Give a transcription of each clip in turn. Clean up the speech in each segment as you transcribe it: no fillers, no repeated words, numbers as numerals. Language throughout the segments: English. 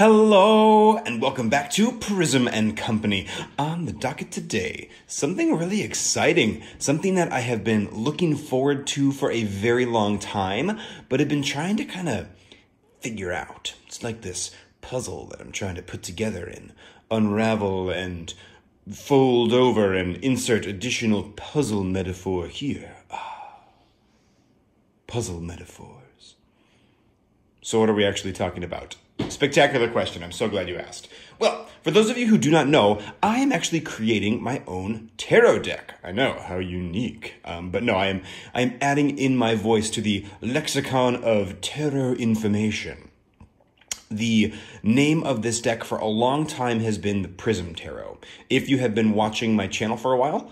Hello, and welcome back to Prism and Company. On the docket today, something really exciting, something that I have been looking forward to for a very long time, but have been trying to kind of figure out. It's like this puzzle that I'm trying to put together and unravel and fold over and insert additional puzzle metaphor here. Puzzle metaphors. So what are we actually talking about? Spectacular question. I'm so glad you asked. Well, for those of you who do not know, I am actually creating my own tarot deck. I know, how unique. But no, I am adding in my voice to the lexicon of tarot information. The name of this deck for a long time has been the Prism Tarot. If you have been watching my channel for a while,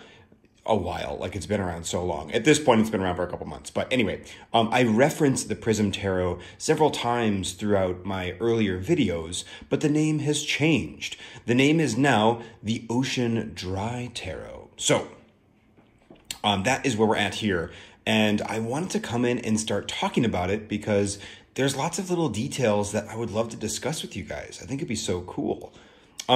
like it's been around so long. At this point, it's been around for a couple months. But anyway, I referenced the Prism Tarot several times throughout my earlier videos, but the name has changed. The name is now the OceanDry Tarot. So that is where we're at here. And I wanted to come in and start talking about it because there's lots of little details that I would love to discuss with you guys. I think it'd be so cool.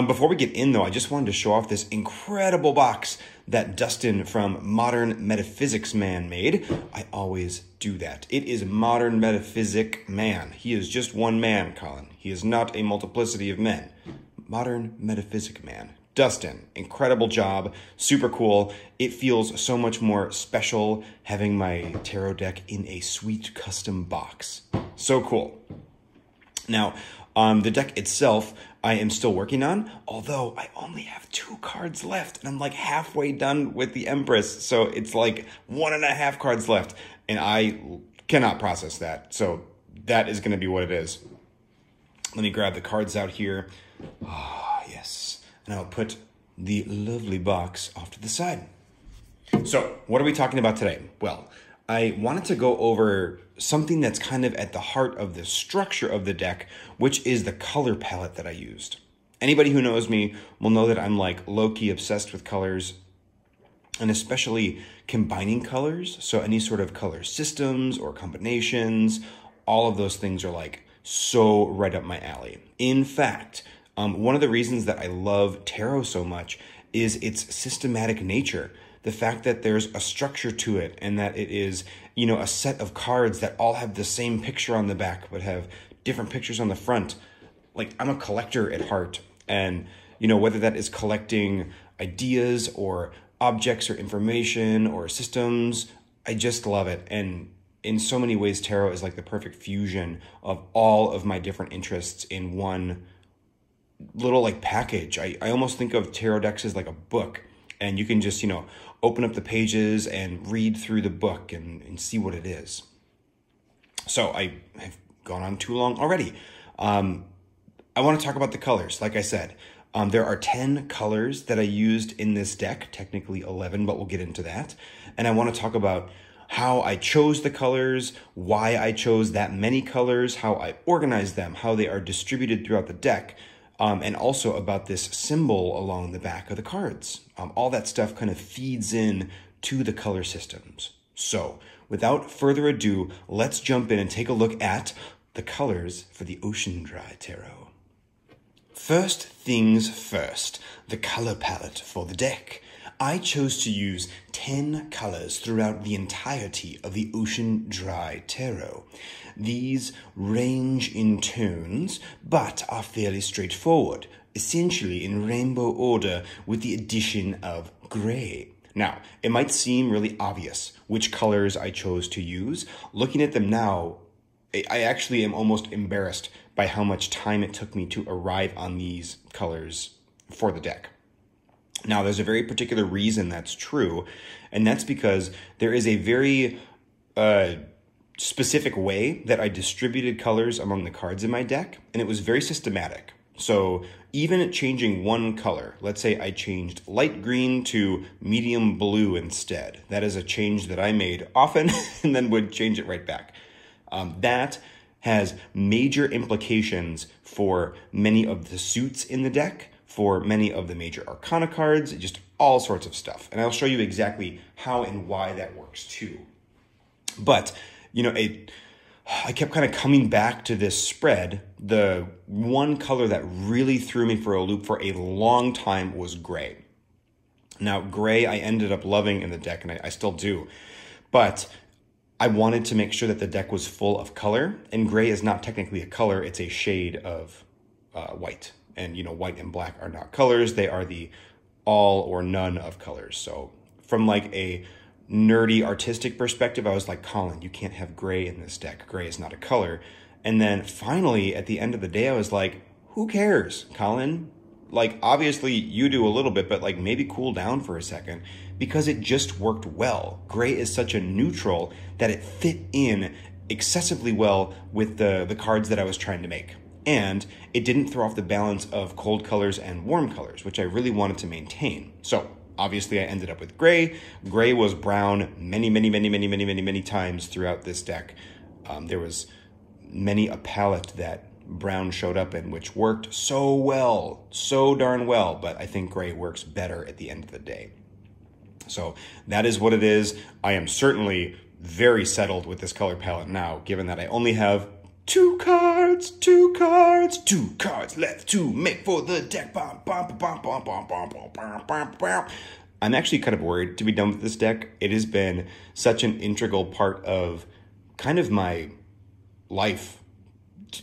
Before we get in, though, I just wanted to show off this incredible box that Dustin from Modern Metaphysics Man made. I always do that. It is Modern Metaphysic Man. He is just one man, Colin. He is not a multiplicity of men. Modern Metaphysic Man. Dustin, incredible job. Super cool. It feels so much more special having my tarot deck in a sweet custom box. So cool. Now, the deck itself, I am still working on, although I only have 2 cards left, and I'm like halfway done with the Empress, so it's like 1.5 cards left, and I cannot process that, so that is going to be what it is. Let me grab the cards out here. Ah, yes, and I'll put the lovely box off to the side. So, what are we talking about today? Well, I wanted to go over something that's kind of at the heart of the structure of the deck, which is the color palette that I used. Anybody who knows me will know that I'm like low-key obsessed with colors, and especially combining colors. So any sort of color systems or combinations, all of those things are like so right up my alley. In fact, one of the reasons that I love tarot so much is its systematic nature. The fact that there's a structure to it and that it is, you know, a set of cards that all have the same picture on the back but have different pictures on the front. Like, I'm a collector at heart. And, you know, whether that is collecting ideas or objects or information or systems, I just love it. And in so many ways, tarot is like the perfect fusion of all of my different interests in one little like package. I almost think of tarot decks as like a book. And you can just, you know, open up the pages and read through the book and see what it is. So I have gone on too long already. I want to talk about the colors. Like I said, there are 10 colors that I used in this deck, technically 11, but we'll get into that. And I want to talk about how I chose the colors, why I chose that many colors, how I organized them, how they are distributed throughout the deck, and also about this symbol along the back of the cards. All that stuff kind of feeds in to the color systems. So, without further ado, let's jump in and take a look at the colors for the OceanDry Tarot. First things first, the color palette for the deck. I chose to use 10 colors throughout the entirety of the OceanDry Tarot. These range in tones, but are fairly straightforward, essentially in rainbow order with the addition of gray. Now, it might seem really obvious which colors I chose to use. Looking at them now, I actually am almost embarrassed by how much time it took me to arrive on these colors for the deck. Now, there's a very particular reason that's true, and that's because there is a very specific way that I distributed colors among the cards in my deck, and it was very systematic. So even changing one color, let's say I changed light green to medium blue instead. That is a change that I made often and then would change it right back. That has major implications for many of the suits in the deck, for many of the major Arcana cards, just all sorts of stuff. And I'll show you exactly how and why that works too. But, you know, I kept kind of coming back to this spread. The one color that really threw me for a loop for a long time was gray. Now, gray I ended up loving in the deck, and I still do. But I wanted to make sure that the deck was full of color, and gray is not technically a color. It's a shade of white. And, you know, white and black are not colors. They are the all or none of colors. So from like a nerdy artistic perspective, I was like, Colin, you can't have gray in this deck. Gray is not a color. And then finally, at the end of the day, I was like, who cares, Colin? Like, obviously you do a little bit, but like maybe cool down for a second, because it just worked well. Gray is such a neutral that it fit in excessively well with the cards that I was trying to make. And it didn't throw off the balance of cold colors and warm colors, which I really wanted to maintain. So obviously I ended up with gray. Gray was brown many times throughout this deck. There was many a palette that brown showed up in, which worked so well, so darn well, but I think gray works better at the end of the day. So that is what it is. I am certainly very settled with this color palette now, given that I only have two cards left to make for the deck. I'm actually kind of worried to be done with this deck. It has been such an integral part of kind of my life,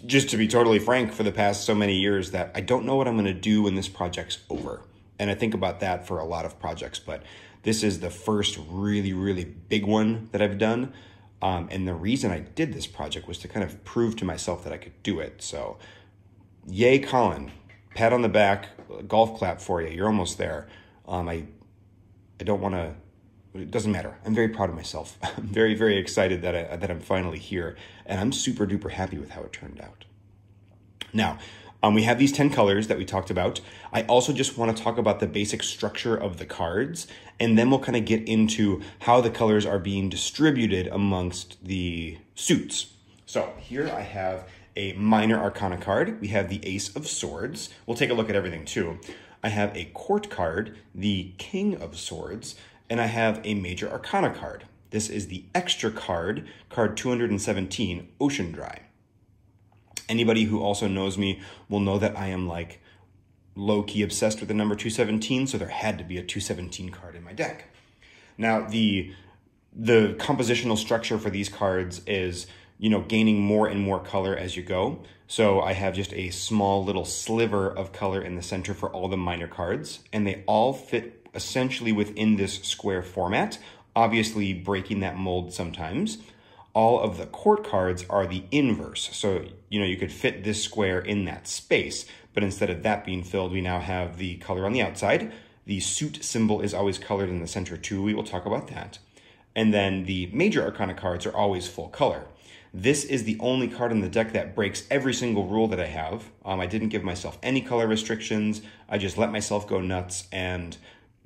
just to be totally frank, for the past so many years, that I don't know what I'm going to do when this project's over. And I think about that for a lot of projects, but this is the first really big one that I've done. And the reason I did this project was to kind of prove to myself that I could do it. So yay, Colin. Pat on the back, golf clap for you. You're almost there. I don't want to, it doesn't matter. I'm very proud of myself. I'm very excited that I'm finally here. And I'm super duper happy with how it turned out. Now, we have these 10 colors that we talked about. I also just want to talk about the basic structure of the cards, and then we'll kind of get into how the colors are being distributed amongst the suits. So here I have a minor arcana card. We have the Ace of Swords. We'll take a look at everything too. I have a court card, the King of Swords, and I have a major arcana card. This is the extra card, card 217, OceanDry. Anybody who also knows me will know that I am like low-key obsessed with the number 217, so there had to be a 217 card in my deck. Now, the compositional structure for these cards is, you know, gaining more and more color as you go. So I have just a small little sliver of color in the center for all the minor cards, and they all fit essentially within this square format, obviously breaking that mold sometimes. All of the court cards are the inverse. So, you know, you could fit this square in that space, but instead of that being filled, we now have the color on the outside. The suit symbol is always colored in the center too. We will talk about that. And then the major arcana cards are always full color. This is the only card in the deck that breaks every single rule that I have. I didn't give myself any color restrictions. I just let myself go nuts and,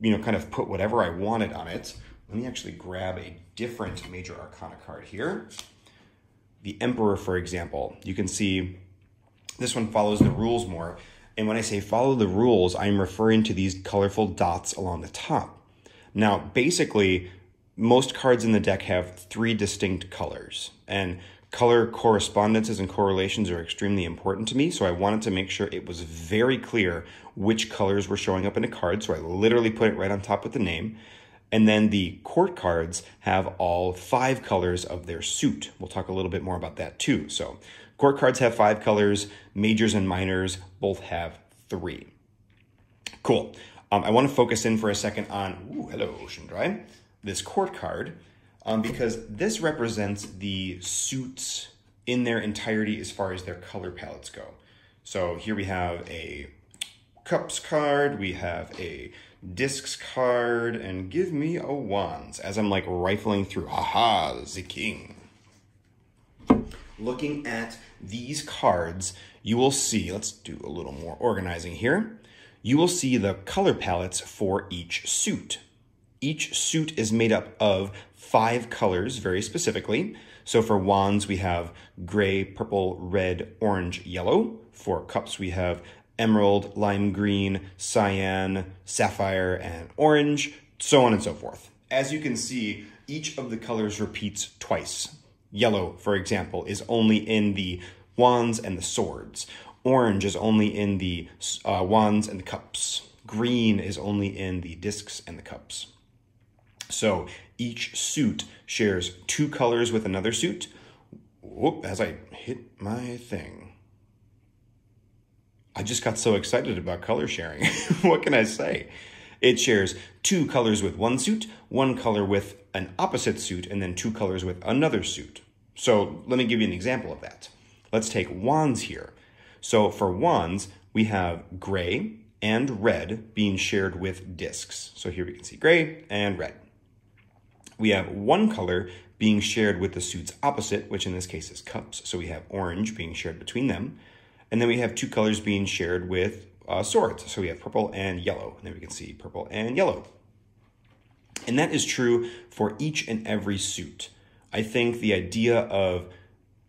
you know, kind of put whatever I wanted on it. Let me actually grab a different major arcana card here. The Emperor, for example. You can see this one follows the rules more. And when I say follow the rules, I'm referring to these colorful dots along the top. Now, basically, most cards in the deck have 3 distinct colors. And color correspondences and correlations are extremely important to me. So I wanted to make sure it was very clear which colors were showing up in a card. So I literally put it right on top with the name. And then the court cards have all 5 colors of their suit. We'll talk a little bit more about that too. So court cards have 5 colors, majors and minors both have 3. Cool. I want to focus in for a second on, hello OceanDry, this court card, because this represents the suits in their entirety as far as their color palettes go. So here we have a cups card, we have a discs card, and give me a wands as I'm like rifling through. Haha, the king. Looking at these cards, you will see, let's do a little more organizing here. You will see the color palettes for each suit. Each suit is made up of 5 colors very specifically. So for wands, we have gray, purple, red, orange, yellow. For cups, we have emerald, lime green, cyan, sapphire, and orange, so on and so forth. As you can see, each of the colors repeats twice. Yellow, for example, is only in the wands and the swords. Orange is only in the wands and the cups. Green is only in the discs and the cups. So each suit shares 2 colors with another suit. Whoop, as I hit my thing. I just got so excited about color sharing. What can I say? It shares 2 colors with one suit, 1 color with an opposite suit, and then 2 colors with another suit. So let me give you an example of that. Let's take wands here. So for wands, we have gray and red being shared with discs. So here we can see gray and red. We have 1 color being shared with the suit's opposite, which in this case is cups. So we have orange being shared between them. And then we have 2 colors being shared with swords. So we have purple and yellow. And then we can see purple and yellow. And that is true for each and every suit. I think the idea of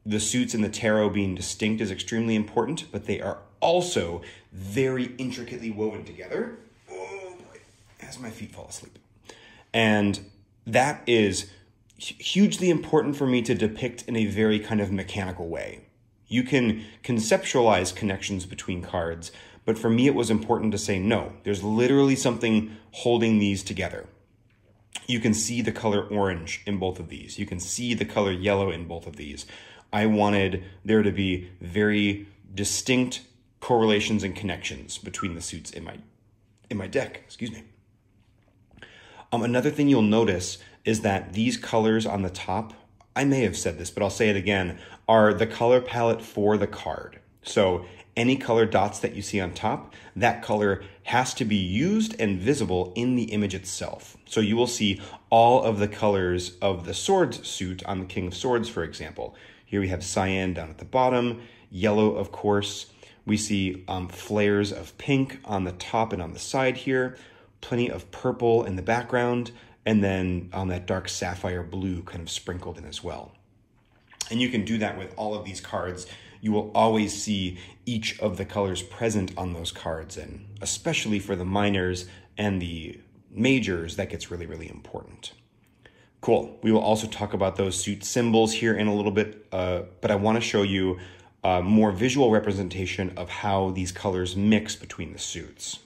the suits in the tarot being distinct is extremely important, but they are also very intricately woven together. Oh boy, as my feet fall asleep. And that is hugely important for me to depict in a very kind of mechanical way. You can conceptualize connections between cards, but for me it was important to say, no, there's literally something holding these together. You can see the color orange in both of these. You can see the color yellow in both of these. I wanted there to be very distinct correlations and connections between the suits in my deck. Excuse me. Another thing you'll notice is that these colors on the top, I may have said this, but I'll say it again, are the color palette for the card. So any color dots that you see on top, that color has to be used and visible in the image itself. So you will see all of the colors of the swords suit on the King of Swords, for example. Here we have cyan down at the bottom, yellow, of course. We see flares of pink on the top and on the side here, plenty of purple in the background, and then that dark sapphire blue kind of sprinkled in as well. And you can do that with all of these cards. You will always see each of the colors present on those cards, and especially for the minors and the majors, that gets really, really important. Cool. We will also talk about those suit symbols here in a little bit, but I want to show you a more visual representation of how these colors mix between the suits.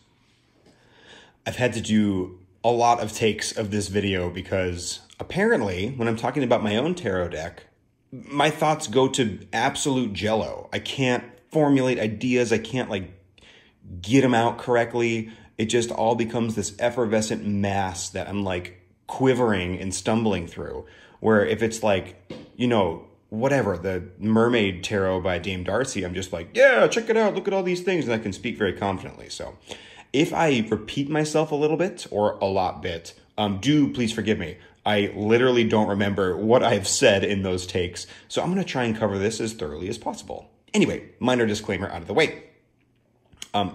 I've had to do a lot of takes of this video because apparently when I'm talking about my own tarot deck, my thoughts go to absolute jello. I can't formulate ideas. I can't get them out correctly. It just all becomes this effervescent mass that I'm quivering and stumbling through. Where if it's whatever, the Mermaid Tarot by Dame Darcy, I'm just yeah, check it out. Look at all these things. And I can speak very confidently. So if I repeat myself a little bit or a lot bit, do please forgive me. I literally don't remember what I've said in those takes, so I'm going to try and cover this as thoroughly as possible. Anyway, minor disclaimer out of the way.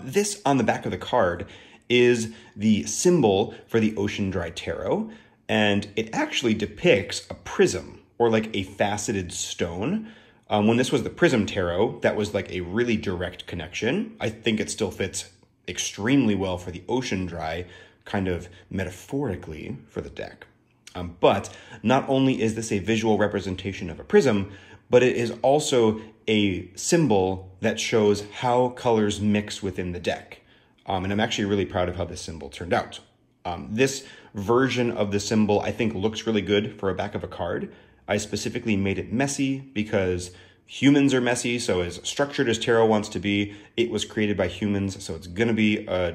This on the back of the card is the symbol for the OceanDry Tarot, and it actually depicts a prism, or a faceted stone. When this was the Prism Tarot, that was a really direct connection. I think it still fits extremely well for the OceanDry, kind of metaphorically for the deck. But not only is this a visual representation of a prism, but it is also a symbol that shows how colors mix within the deck. And I'm actually really proud of how this symbol turned out. This version of the symbol, I think, looks really good for a back of a card. I specifically made it messy because humans are messy, so as structured as tarot wants to be, it was created by humans, so it's going to be a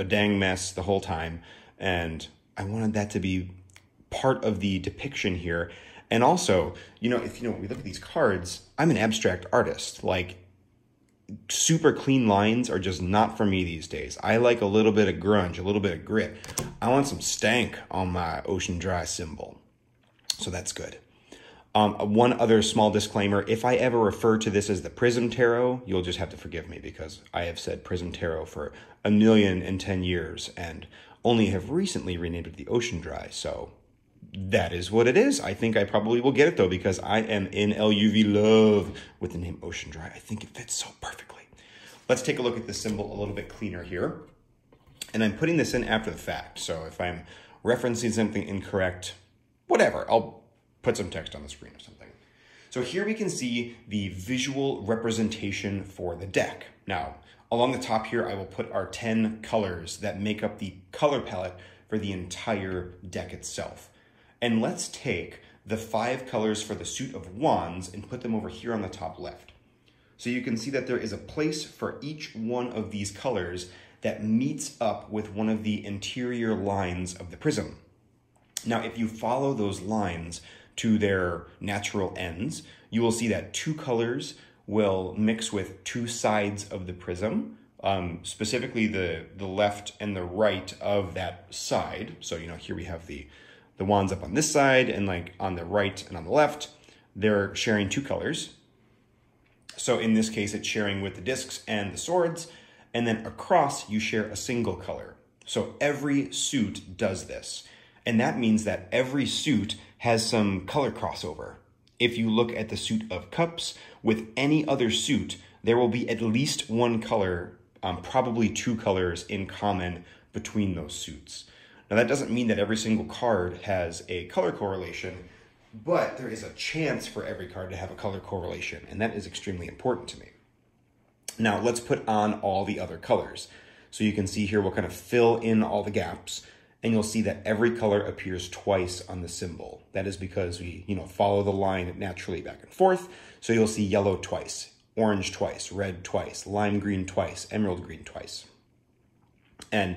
dang mess the whole time. And I wanted that to be part of the depiction here. And also, if we look at these cards, I'm an abstract artist. Super clean lines are just not for me these days. I like a little bit of grunge, a little bit of grit. I want some stank on my OceanDry symbol. So that's good. One other small disclaimer, if I ever refer to this as the Prism Tarot, you'll just have to forgive me because I have said Prism Tarot for 1,010 years and only have recently renamed it the OceanDry. So that is what it is. I think I probably will get it though because I am in LUV love with the name OceanDry. I think it fits so perfectly. Let's take a look at this symbol a little bit cleaner here. And I'm putting this in after the fact. So if I'm referencing something incorrect, whatever, I'll put some text on the screen or something. So here we can see the visual representation for the deck. Now, along the top here, I will put our 10 colors that make up the color palette for the entire deck itself. And let's take the 5 colors for the suit of wands and put them over here on the top left. So you can see that there is a place for each one of these colors that meets up with one of the interior lines of the prism. Now, if you follow those lines to their natural ends, you will see that 2 colors will mix with 2 sides of the prism, specifically the left and the right of that side. So, you know, here we have the wands up on this side, and like on the right and on the left, they're sharing 2 colors. So in this case, it's sharing with the discs and the swords, and then across you share a single color. So every suit does this. And that means that every suit has some color crossover. If you look at the suit of cups with any other suit, there will be at least 1 color, probably 2 colors in common between those suits. Now that doesn't mean that every single card has a color correlation, but there is a chance for every card to have a color correlation, and that is extremely important to me. Now let's put on all the other colors. So you can see here we'll kind of fill in all the gaps, and you'll see that every color appears twice on the symbol. That is because we, follow the line naturally back and forth. So you'll see yellow twice, orange twice, red twice, lime green twice, emerald green twice. And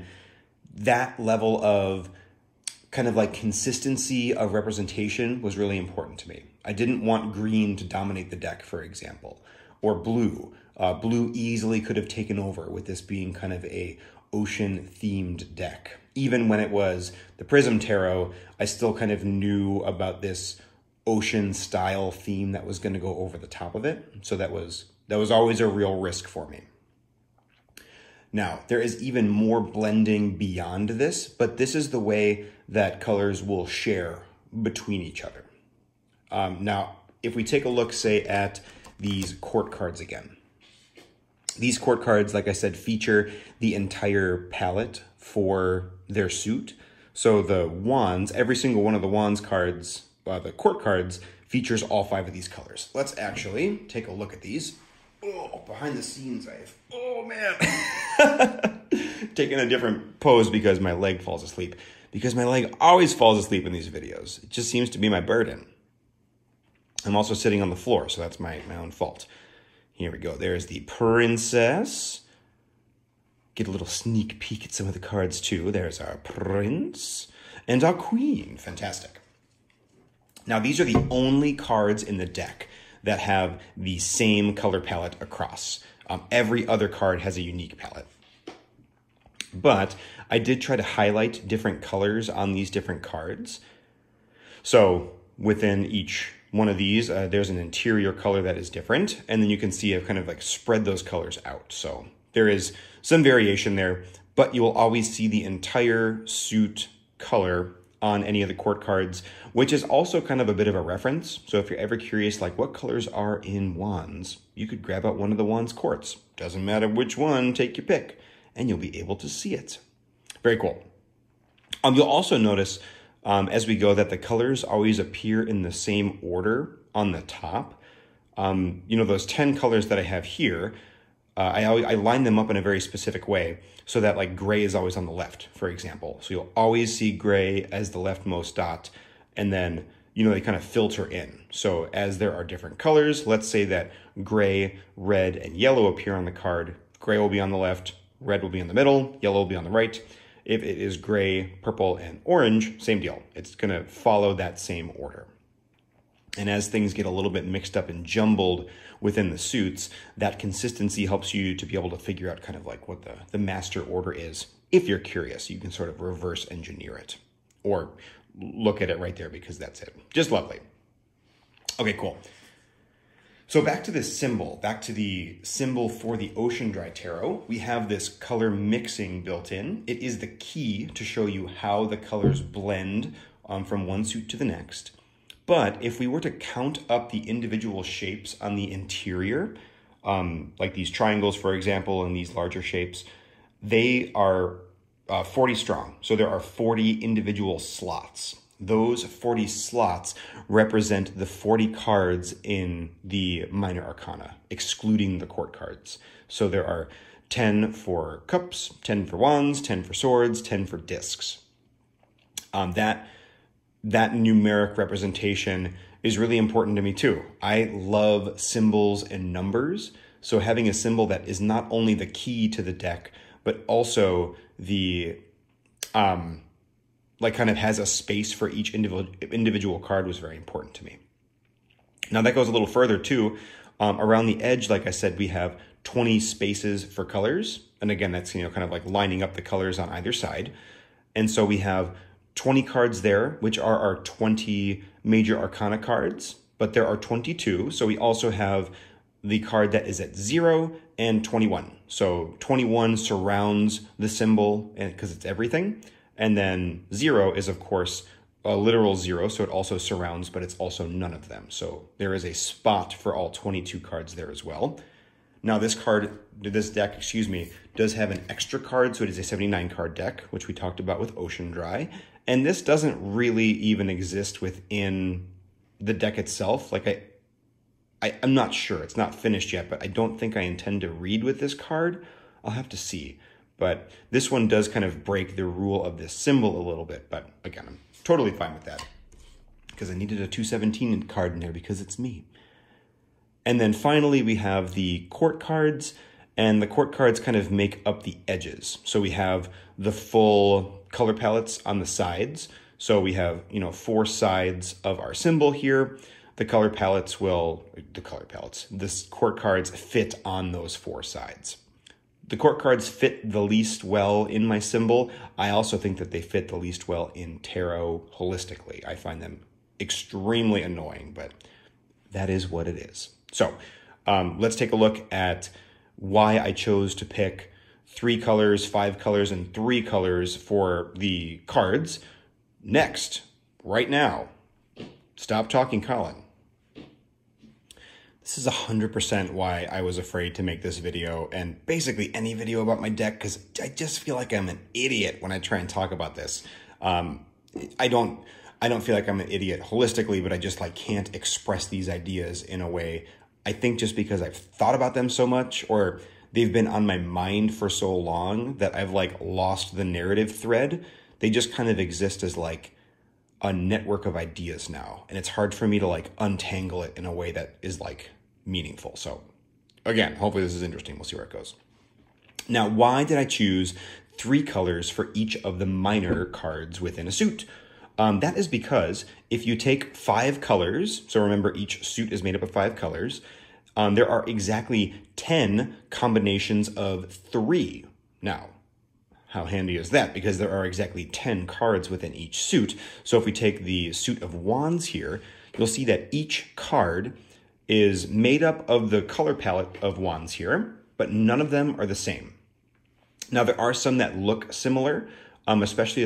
that level of kind of like consistency of representation was really important to me. I didn't want green to dominate the deck, for example, or blue. Blue easily could have taken over with this being kind of a ocean-themed deck. Even when it was the Prism Tarot, I still kind of knew about this ocean-style theme that was going to go over the top of it. So that was always a real risk for me. Now, there is even more blending beyond this, but this is the way that colors will share between each other. Now, if we take a look, say, at these court cards again. These court cards, like I said, feature the entire palette for their suit. So the wands, every single one of the wands cards, the court cards, features all 5 of these colors. Let's actually take a look at these. Oh, behind the scenes, oh man. Taking a different pose because my leg falls asleep. Because my leg always falls asleep in these videos. It just seems to be my burden. I'm also sitting on the floor, so that's my own fault. Here we go. There's the princess. Get a little sneak peek at some of the cards too. There's our prince and our queen. Fantastic. Now, these are the only cards in the deck that have the same color palette across. Every other card has a unique palette. But I did try to highlight different colors on these different cards. So within each one of these, there's an interior color that is different. And then you can see I've kind of like spread those colors out. So there is some variation there, but you will always see the entire suit color on any of the court cards, which is also kind of a bit of a reference. So if you're ever curious, like what colors are in wands, you could grab out one of the wands courts. Doesn't matter which one, take your pick, and you'll be able to see it. Very cool. You'll also notice as we go that the colors always appear in the same order on the top. Those 10 colors that I have here, I line them up in a very specific way so that like gray is always on the left, for example. So you'll always see gray as the leftmost dot, and then, they kind of filter in. So as there are different colors, let's say that gray, red, and yellow appear on the card. Gray will be on the left, red will be in the middle, yellow will be on the right. If it is gray, purple, and orange, same deal. It's going to follow that same order. And as things get a little bit mixed up and jumbled within the suits, that consistency helps you to be able to figure out kind of like what the master order is. If you're curious, you can sort of reverse engineer it or look at it right there because that's it. Just lovely. Okay, cool. So back to this symbol, back to the symbol for the OceanDry Tarot, we have this color mixing built in. It is the key to show you how the colors blend from one suit to the next. But if we were to count up the individual shapes on the interior, like these triangles, for example, and these larger shapes, they are 40 strong. So there are 40 individual slots. those 40 slots represent the 40 cards in the minor arcana, excluding the court cards. So there are 10 for cups, 10 for wands, 10 for swords, 10 for discs. That numeric representation is really important to me too. I love symbols and numbers. So having a symbol that is not only the key to the deck, but also the, like kind of has a space for each individual card was very important to me. Now that goes a little further too. Around the edge, like I said, we have 20 spaces for colors. And again, that's, kind of like lining up the colors on either side. And so we have 20 cards there, which are our 20 major arcana cards, but there are 22. So we also have the card that is at 0 and 21. So 21 surrounds the symbol because it's everything. And then 0 is, of course, a literal 0. So it also surrounds, but it's also none of them. So there is a spot for all 22 cards there as well. Now this deck, does have an extra card. So it is a 79 card deck, which we talked about with OceanDry. And this doesn't really even exist within the deck itself. Like I'm not sure. It's not finished yet, but I don't think I intend to read with this card. I'll have to see. But this one does kind of break the rule of this symbol a little bit. But again, I'm totally fine with that because I needed a 217 card in there because it's me. And then finally, we have the court cards, and the court cards kind of make up the edges. So we have the full color palettes on the sides. So we have, 4 sides of our symbol here. The court cards fit on those 4 sides. The court cards fit the least well in my symbol. I also think that they fit the least well in tarot holistically. I find them extremely annoying, but that is what it is. So let's take a look at why I chose to pick 3 colors, 5 colors, and 3 colors for the cards. Next, right now, stop talking, Colin. This is 100% why I was afraid to make this video and basically any video about my deck, because I just feel like I'm an idiot when I try and talk about this. I don't feel like I'm an idiot holistically, but I just can't express these ideas in a way. I think just because I've thought about them so much, or they've been on my mind for so long that I've lost the narrative thread. They just kind of exist as a network of ideas now. And it's hard for me to untangle it in a way that is meaningful. So again, hopefully this is interesting. We'll see where it goes. Now, why did I choose 3 colors for each of the minor cards within a suit? That is because if you take 5 colors, so remember each suit is made up of 5 colors, there are exactly 10 combinations of 3. Now, how handy is that? Because there are exactly 10 cards within each suit. So if we take the suit of wands here, you'll see that each card is made up of the color palette of wands here, but none of them are the same. Now, there are some that look similar, especially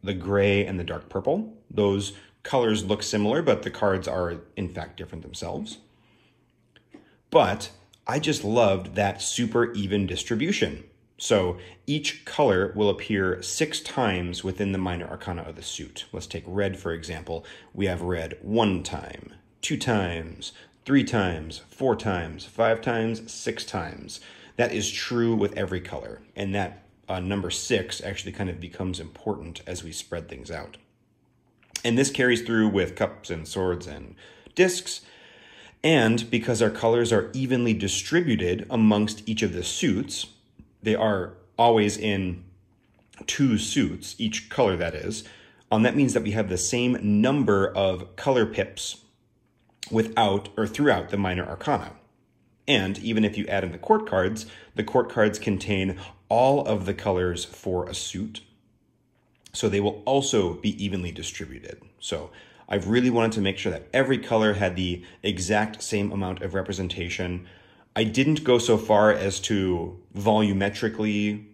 the gray and the dark purple. Those colors look similar, but the cards are in fact different themselves. But I just loved that super even distribution. So each color will appear 6 times within the minor arcana of the suit. Let's take red, for example. We have red 1 time, 2 times, 3 times, 4 times, 5 times, 6 times. That is true with every color. And that number 6 actually kind of becomes important as we spread things out. And this carries through with cups and swords and discs. And because our colors are evenly distributed amongst each of the suits, they are always in 2 suits, each color that is. That means that we have the same number of color pips throughout the minor arcana. And even if you add in the court cards contain all of the colors for a suit. So they will also be evenly distributed. So I really wanted to make sure that every color had the exact same amount of representation. I didn't go so far as to volumetrically,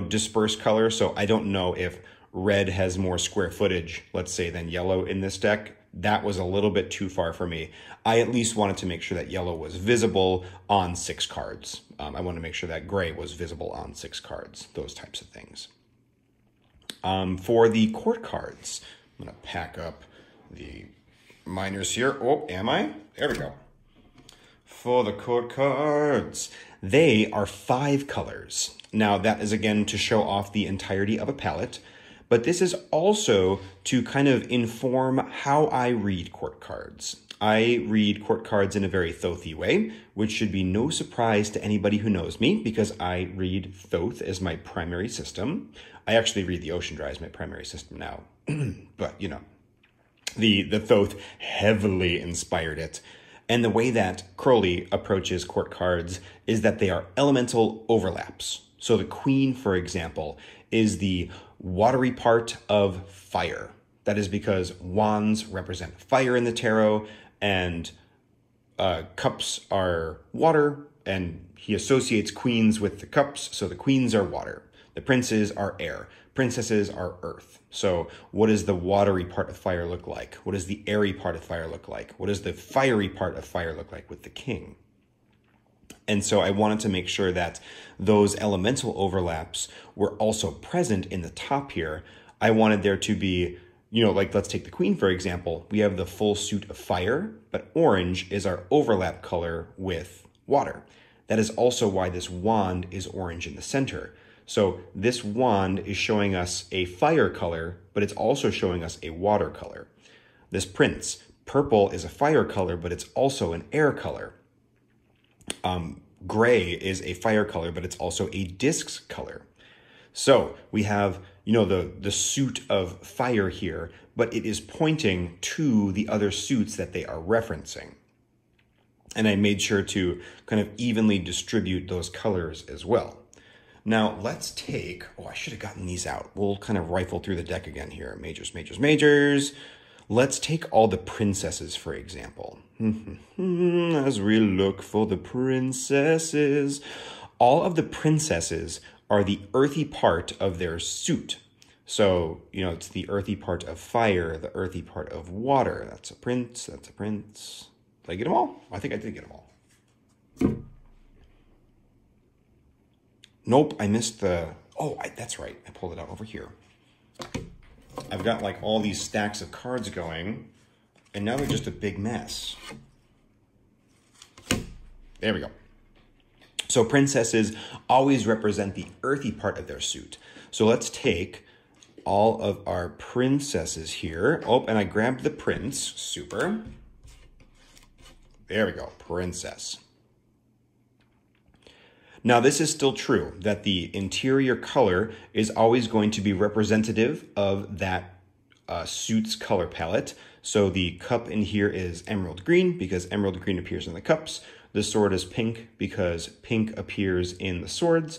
disperse color. So I don't know if red has more square footage, let's say, than yellow in this deck. That was a little bit too far for me. I at least wanted to make sure that yellow was visible on 6 cards. I wanted to make sure that gray was visible on 6 cards, those types of things. For the court cards, I'm going to pack up the minors here. Oh, am I? There we go. For the court cards, they are 5 colors. Now, that is again to show off the entirety of a palette, but this is also to kind of inform how I read court cards. I read court cards in a very Thoth-y way, which should be no surprise to anybody who knows me because I read Thoth as my primary system. I actually read the OceanDry as my primary system now, but you know, the Thoth heavily inspired it. And the way that Crowley approaches court cards is that they are elemental overlaps. So the Queen, for example, is the watery part of fire. That is because wands represent fire in the tarot, and cups are water, and he associates queens with the cups, so the queens are water. The princes are air. Princesses are earth. So what does the watery part of fire look like? What does the airy part of fire look like? What does the fiery part of fire look like with the king? And so I wanted to make sure that those elemental overlaps were also present in the top here. I wanted there to be, you know, like let's take the Queen, for example. We have the full suit of fire, but orange is our overlap color with water. That is also why this wand is orange in the center. So this wand is showing us a fire color, but it's also showing us a water color. This prince, purple is a fire color, but it's also an air color. Gray is a fire color, but it's also a discs color. So we have, you know, the suit of fire here, but it is pointing to the other suits that they are referencing. And I made sure to kind of evenly distribute those colors as well. Now let's take, oh, I should have gotten these out. We'll kind of rifle through the deck again here. Majors, majors, majors. Let's take all the princesses, for example. As we look for the princesses, all of the princesses are the earthy part of their suit. So, you know, it's the earthy part of fire, the earthy part of water. That's a prince, that's a prince. Did I get them all? I think I did get them all. Nope, I missed the, oh, that's right. I pulled it out over here. I've got like all these stacks of cards going, and now they're just a big mess. There we go. So princesses always represent the earthy part of their suit. So let's take all of our princesses here. Oh, and I grabbed the prince. Super. There we go. Princess. Now, this is still true, that the interior color is always going to be representative of that suit's color palette. So the cup in here is emerald green because emerald green appears in the cups. The sword is pink because pink appears in the swords.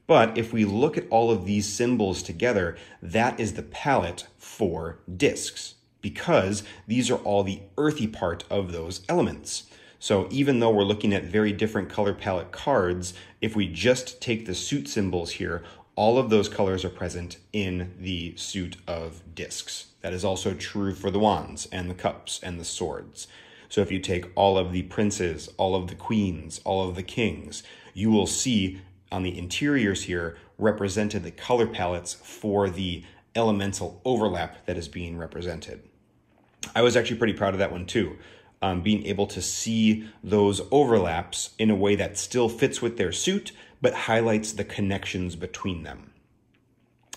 But if we look at all of these symbols together, that is the palette for discs because these are all the earthy part of those elements. So even though we're looking at very different color palette cards, if we just take the suit symbols here, all of those colors are present in the suit of discs. That is also true for the wands and the cups and the swords. So if you take all of the princes, all of the queens, all of the kings, you will see on the interiors here represented the color palettes for the elemental overlap that is being represented. I was actually pretty proud of that one too. Being able to see those overlaps in a way that still fits with their suit, but highlights the connections between them.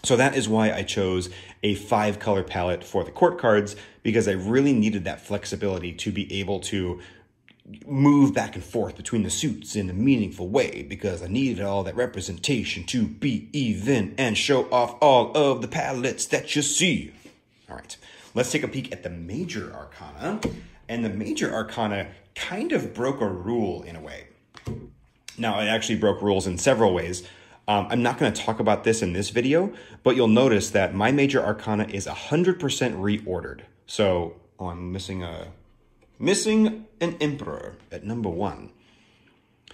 So that is why I chose a 5-color palette for the court cards, because I really needed that flexibility to be able to move back and forth between the suits in a meaningful way, because I needed all that representation to be even and show off all of the palettes that you see. All right, let's take a peek at the major arcana. And the major arcana kind of broke a rule in a way. Now, it actually broke rules in several ways. I'm not going to talk about this in this video, but you'll notice that my major arcana is 100% reordered. So I'm missing an emperor at number 1.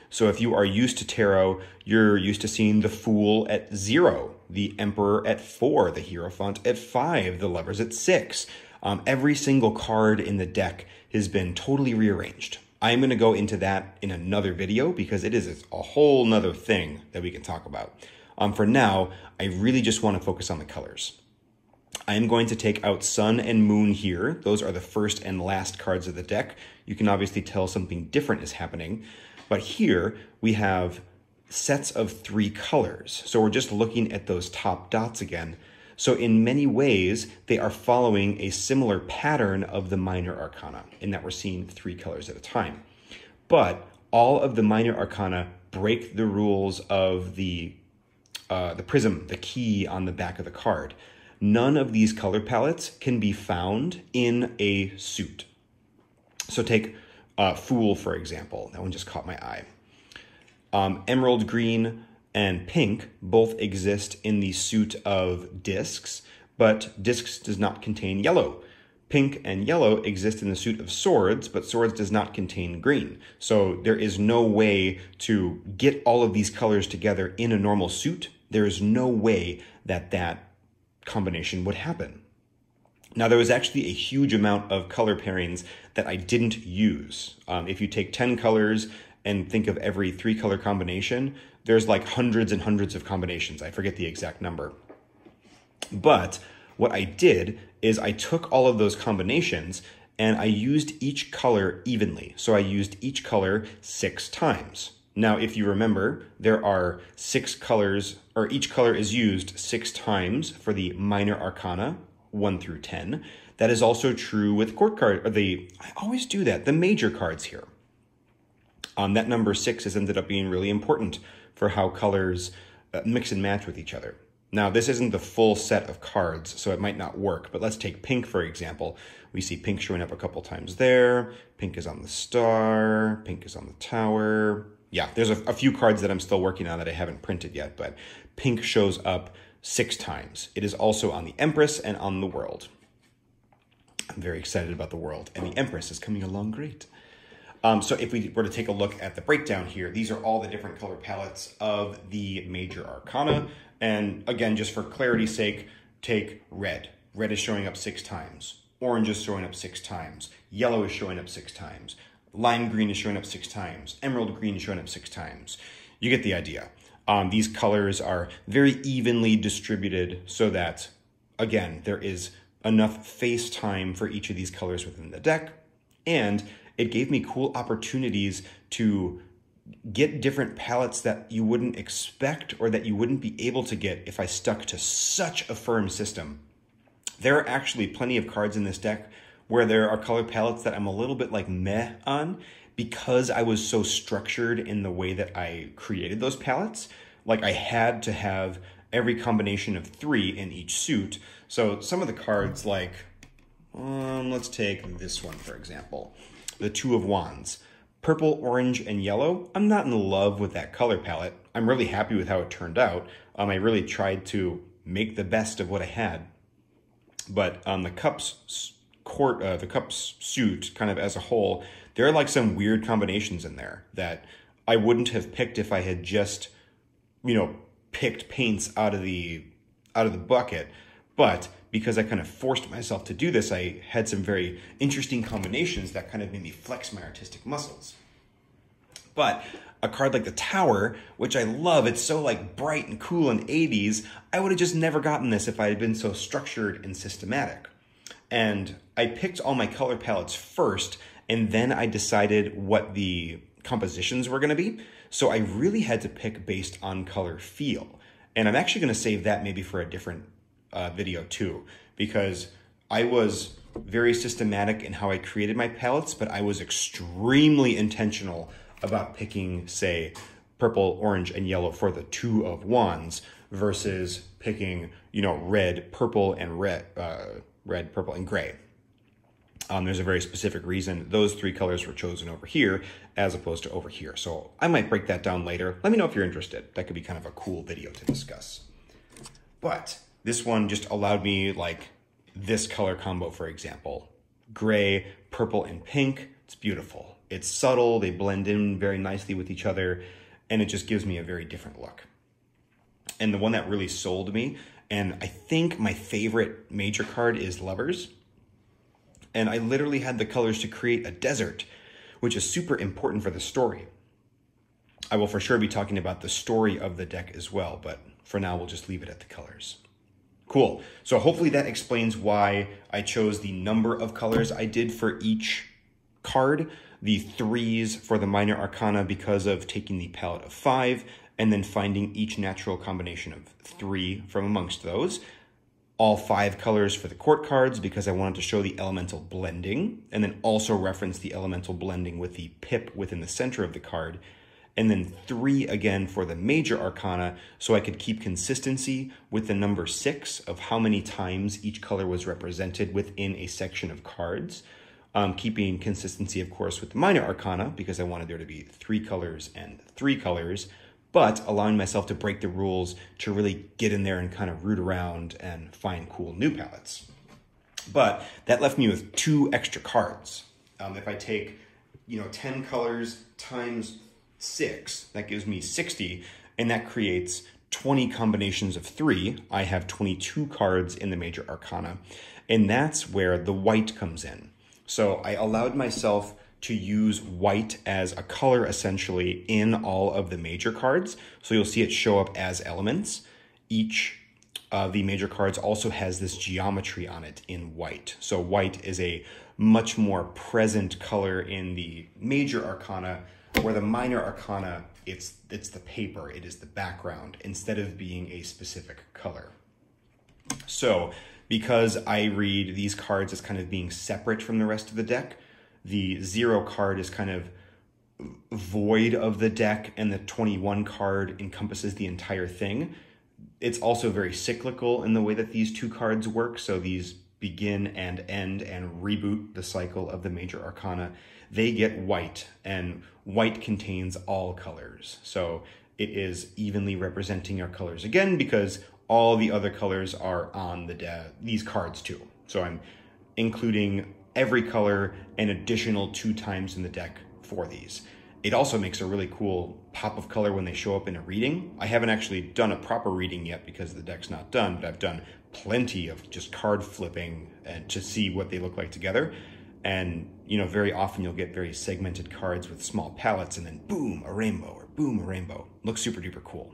So if you are used to tarot, you're used to seeing the Fool at 0, the Emperor at 4, the Hierophant at 5, the Lovers at 6. Every single card in the deck has been totally rearranged. I'm going to go into that in another video because it is a whole nother thing that we can talk about. For now, I really just want to focus on the colors. I am going to take out Sun and Moon here. Those are the first and last cards of the deck. You can obviously tell something different is happening. But here we have sets of 3 colors. So we're just looking at those top dots again. So in many ways, they are following a similar pattern of the minor arcana in that we're seeing 3 colors at a time. But all of the minor arcana break the rules of the prism, the key on the back of the card. None of these color palettes can be found in a suit. So take Fool, for example. That one just caught my eye. Emerald green and pink both exist in the suit of discs, but discs does not contain yellow. Pink and yellow exist in the suit of swords, but swords does not contain green. So there is no way to get all of these colors together in a normal suit. There is no way that that combination would happen. Now, there was actually a huge amount of color pairings that I didn't use. If you take 10 colors and think of every 3 color combination, there's like hundreds and hundreds of combinations. I forget the exact number. But what I did is I took all of those combinations and I used each color evenly. So I used each color 6 times. Now, if you remember, there are 6 colors, or each color is used 6 times for the minor arcana, 1 through 10. That is also true with court card, or I always do that, the major cards here. That number 6 has ended up being really important for how colors mix and match with each other. Now, this isn't the full set of cards, so it might not work, but let's take pink, for example. We see pink showing up a couple times there. Pink is on the star. Pink is on the tower. Yeah, there's a few cards that I'm still working on that I haven't printed yet, but pink shows up 6 times. It is also on the Empress and on the World. I'm very excited about the World, and the Empress is coming along great. So if we were to take a look at the breakdown here, these are all the different color palettes of the major arcana. And again, just for clarity's sake, take red. Red is showing up 6 times. Orange is showing up 6 times. Yellow is showing up 6 times. Lime green is showing up 6 times. Emerald green is showing up 6 times. You get the idea. These colors are very evenly distributed so that, again, there is enough face time for each of these colors within the deck. And it gave me cool opportunities to get different palettes that you wouldn't expect or that you wouldn't be able to get if I stuck to such a firm system. There are actually plenty of cards in this deck where there are color palettes that I'm a little bit like meh on because I was so structured in the way that I created those palettes. Like I had to have every combination of 3 in each suit. So some of the cards like, let's take this one, for example. The 2 of Wands. Purple, orange, and yellow. I'm not in love with that color palette. I'm really happy with how it turned out. I really tried to make the best of what I had. But on the Cups suit, kind of as a whole, there are like some weird combinations in there that I wouldn't have picked if I had just, picked paints out of the bucket. But because I kind of forced myself to do this, I had some very interesting combinations that kind of made me flex my artistic muscles. But a card like the Tower, which I love, it's so like bright and cool and 80s, I would have just never gotten this if I had been so structured and systematic. And I picked all my color palettes first, and then I decided what the compositions were going to be. So I really had to pick based on color feel. And I'm actually going to save that maybe for a different video too, because I was very systematic in how I created my palettes, but I was extremely intentional about picking, say, purple, orange, and yellow for the 2 of Wands versus picking, red, purple, and red, purple, and gray. There's a very specific reason those 3 colors were chosen over here as opposed to over here. So I might break that down later. Let me know if you're interested. That could be kind of a cool video to discuss. But this one just allowed me like this color combo, for example. Gray, purple, and pink. It's beautiful. It's subtle. They blend in very nicely with each other. And it just gives me a very different look. And the one that really sold me, and I think my favorite major card is Lovers. And I literally had the colors to create a desert, which is super important for the story. I will for sure be talking about the story of the deck as well, but for now we'll just leave it at the colors. Cool. So hopefully that explains why I chose the number of colors I did for each card. The 3s for the minor arcana because of taking the palette of 5 and then finding each natural combination of 3 from amongst those. All 5 colors for the court cards because I wanted to show the elemental blending and then also reference the elemental blending with the pip within the center of the card. And then 3 again for the major arcana so I could keep consistency with the number 6 of how many times each color was represented within a section of cards. Keeping consistency, of course, with the minor arcana because I wanted there to be 3 colors and 3 colors, but allowing myself to break the rules to really get in there and kind of root around and find cool new palettes. But that left me with 2 extra cards. If I take, 10 colors times 6, that gives me 60, and that creates 20 combinations of 3. I have 22 cards in the major arcana, and that's where the white comes in. So I allowed myself to use white as a color essentially in all of the major cards. So you'll see it show up as elements. Each of the major cards also has this geometry on it in white. So white is a much more present color in the major arcana, where the minor arcana, it's the paper, it is the background, instead of being a specific color. So because I read these cards as kind of being separate from the rest of the deck, the 0 card is kind of void of the deck and the 21 card encompasses the entire thing. It's also very cyclical in the way that these 2 cards work. So these begin and end and reboot the cycle of the major arcana. They get white, and white contains all colors. So it is evenly representing our colors again because all the other colors are on these cards too. So I'm including every color an additional 2 times in the deck for these. It also makes a really cool pop of color when they show up in a reading. I haven't actually done a proper reading yet because the deck's not done, but I've done plenty of just card flipping and to see what they look like together. And, very often you'll get very segmented cards with small palettes and then boom, a rainbow, or boom, a rainbow. Looks super duper cool.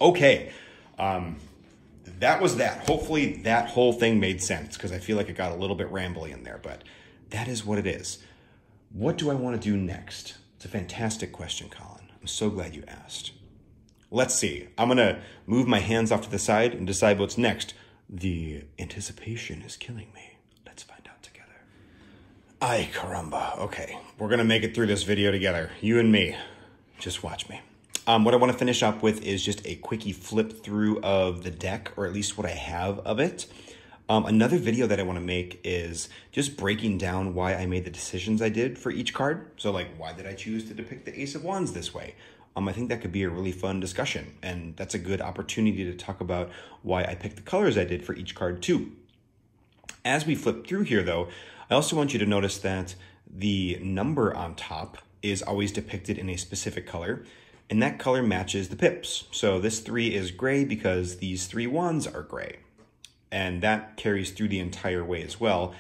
Okay. That was that. Hopefully that whole thing made sense because I feel like it got a little bit rambly in there, but that is what it is. What do I want to do next? It's a fantastic question, Colin. I'm so glad you asked. Let's see. I'm going to move my hands off to the side and decide what's next. The anticipation is killing me. Let's find out together. Ay, caramba. Okay, we're going to make it through this video together. You and me. Just watch me. What I want to finish up with is just a quickie flip through of the deck, or at least what I have of it. Another video that I want to make is just breaking down why I made the decisions I did for each card. So like, why did I choose to depict the Ace of Wands this way? I think that could be a really fun discussion, and that's a good opportunity to talk about why I picked the colors I did for each card too. As we flip through here though, I also want you to notice that the number on top is always depicted in a specific color, and that color matches the pips. So this 3 is gray because these 3 wands are gray. And that carries through the entire way as well.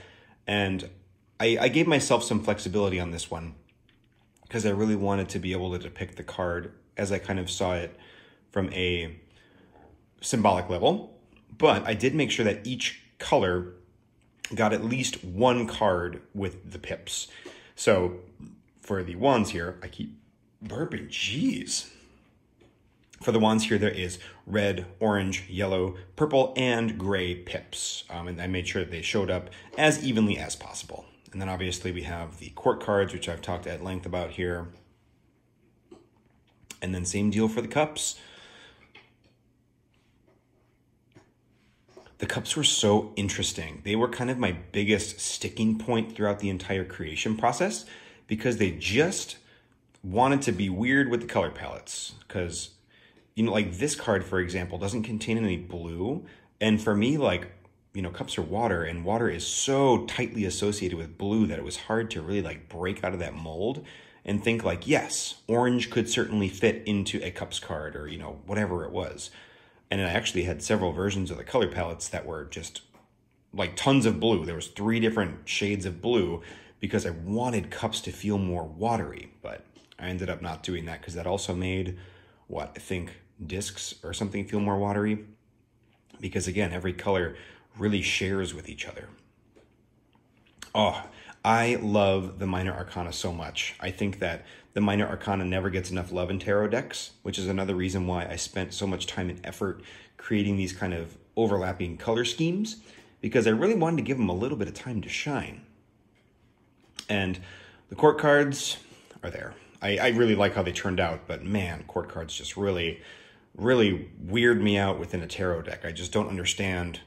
And I gave myself some flexibility on this one because I really wanted to be able to depict the card as I kind of saw it from a symbolic level. But I did make sure that each color got at least 1 card with the pips. So for the wands here, I keep burping, jeez. For the wands here, there is red, orange, yellow, purple, and gray pips. And I made sure that they showed up as evenly as possible. And then obviously we have the court cards, which I've talked at length about here. And then same deal for the cups. The cups were so interesting. They were kind of my biggest sticking point throughout the entire creation process because they just wanted to be weird with the color palettes. Because, like this card, for example, doesn't contain any blue. And for me, cups are water, and water is so tightly associated with blue that it was hard to really break out of that mold and think yes, orange could certainly fit into a cups card or, whatever it was. And I actually had several versions of the color palettes that were just tons of blue. There was 3 different shades of blue because I wanted cups to feel more watery, but I ended up not doing that because that also made, I think discs or something feel more watery. because again, every color really shares with each other. Oh, I love the Minor Arcana so much. I think that the Minor Arcana never gets enough love in tarot decks, which is another reason why I spent so much time and effort creating these kind of overlapping color schemes, because I really wanted to give them a little bit of time to shine. And the court cards are there. I really like how they turned out, but man, court cards just really weird me out within a tarot deck. I just don't understand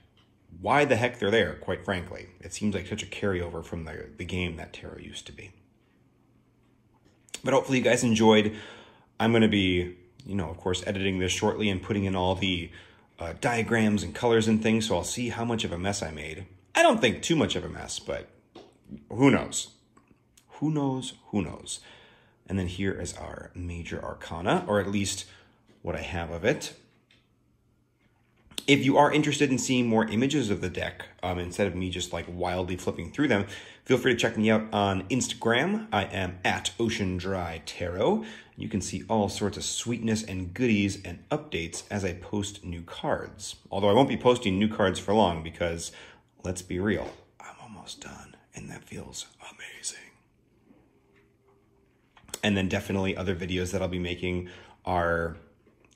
why the heck they're there, quite frankly. It seems like such a carryover from the game that tarot used to be. But hopefully you guys enjoyed. I'm going to be, of course, editing this shortly and putting in all the diagrams and colors and things, so I'll see how much of a mess I made. I don't think too much of a mess, but who knows? Who knows? Who knows? And then here is our Major Arcana, or at least what I have of it. If you are interested in seeing more images of the deck, instead of me just like wildly flipping through them, feel free to check me out on Instagram. I am at OceanDry Tarot. You can see all sorts of sweetness and goodies and updates as I post new cards. Although I won't be posting new cards for long because, let's be real, I'm almost done and that feels amazing. And then definitely other videos that I'll be making are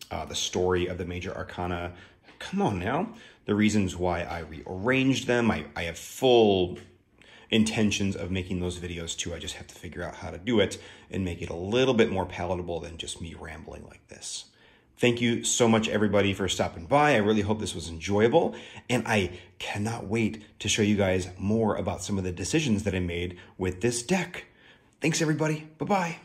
the story of the Major Arcana. Come on now. The reasons why I rearranged them. I have full intentions of making those videos too. I just have to figure out how to do it and make it a little bit more palatable than just me rambling like this. Thank you so much, everybody, for stopping by. I really hope this was enjoyable, and I cannot wait to show you guys more about some of the decisions that I made with this deck. Thanks, everybody. Bye-bye.